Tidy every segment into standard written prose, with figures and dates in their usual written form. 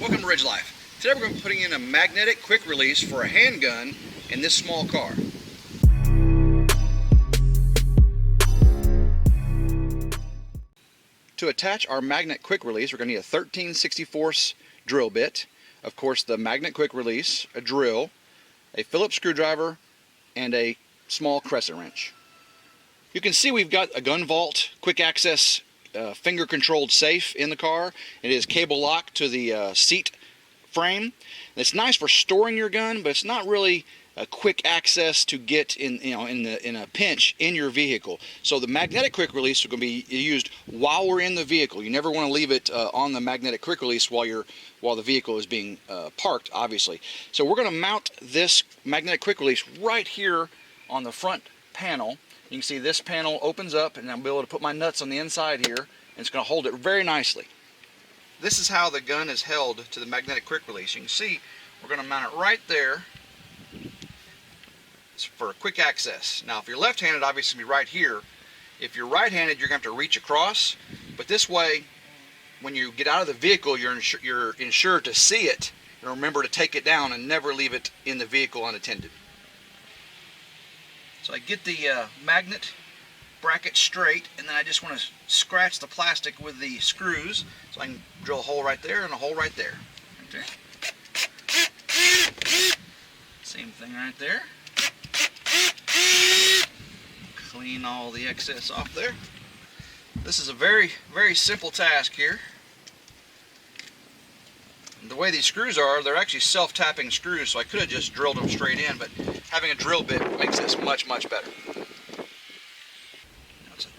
Welcome to RidgeLife. Today we're going to be putting in a magnetic quick release for a handgun in this small car. To attach our magnet quick release, we're going to need a 13/64 drill bit, of course the magnet quick release, a drill, a Phillips screwdriver, and a small crescent wrench. You can see we've got a gun vault quick access finger controlled safe in the car. It is cable locked to the seat frame. And it's nice for storing your gun, but it's not really a quick access to get in a pinch in your vehicle. So the magnetic quick release is going to be used while we're in the vehicle. You never want to leave it on the magnetic quick release while the vehicle is being parked, obviously. So we're going to mount this magnetic quick release right here on the front panel. You can see this panel opens up, and I'll be able to put my nuts on the inside here, and it's going to hold it very nicely. This is how the gun is held to the magnetic quick release. You can see we're going to mount it right there. It's for quick access. Now if you're left-handed, obviously it'll be right here. If you're right-handed, you're going to have to reach across, but this way when you get out of the vehicle you're ensured to see it, and remember to take it down and never leave it in the vehicle unattended. So I get the magnet bracket straight, and then I just want to scratch the plastic with the screws, so I can drill a hole right there and a hole right there. Same thing right there. Clean all the excess off there. This is a very, very simple task here. And the way these screws are, they're actually self-tapping screws, so I could have just drilled them straight in, but having a drill bit makes this much, much better.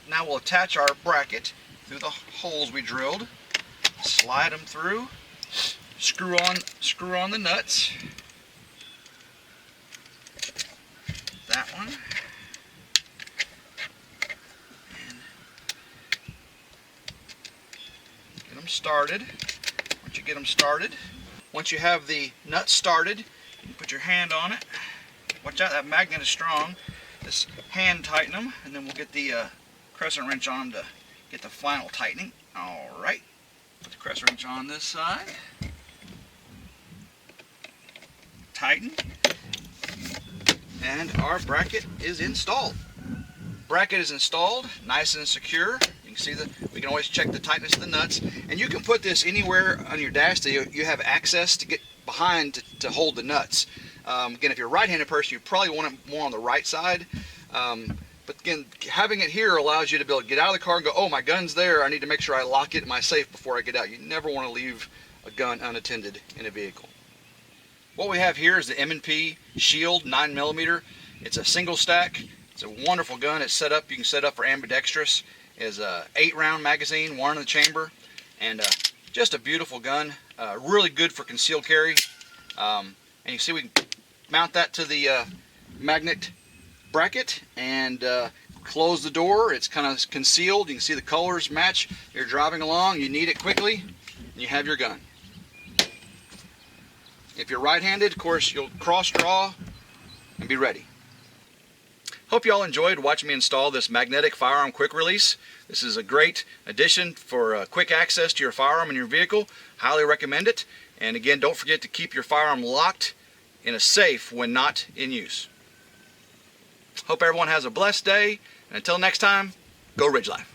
Now we'll attach our bracket through the holes we drilled, slide them through, screw on the nuts. That one. And get them started. Once you get them started, once you have the nuts started, you can put your hand on it. Watch out, that magnet is strong. Just hand tighten them, and then we'll get the crescent wrench on them to get the final tightening. Alright, put the crescent wrench on this side. Tighten. And our bracket is installed. Bracket is installed, nice and secure. You can see that we can always check the tightness of the nuts, and you can put this anywhere on your dash that you have access to get behind to hold the nuts. Again, if you're a right-handed person, you probably want it more on the right side. But again, having it here allows you to be able to get out of the car and go, oh, my gun's there, I need to make sure I lock it in my safe before I get out. You never want to leave a gun unattended in a vehicle. What we have here is the M&P Shield 9mm. It's a single stack. It's a wonderful gun. It's set up, you can set up for ambidextrous. It's a 8-round magazine, 1 in the chamber, and just a beautiful gun. Really good for concealed carry. And you see we can mount that to the magnet bracket and close the door. It's kind of concealed. You can see the colors match. You're driving along, you need it quickly, and you have your gun. If you're right-handed, of course, you'll cross draw and be ready. Hope you all enjoyed watching me install this magnetic firearm quick release. This is a great addition for quick access to your firearm in your vehicle. Highly recommend it. And again, don't forget to keep your firearm locked in a safe when not in use. Hope everyone has a blessed day, and until next time, go RidgeLife.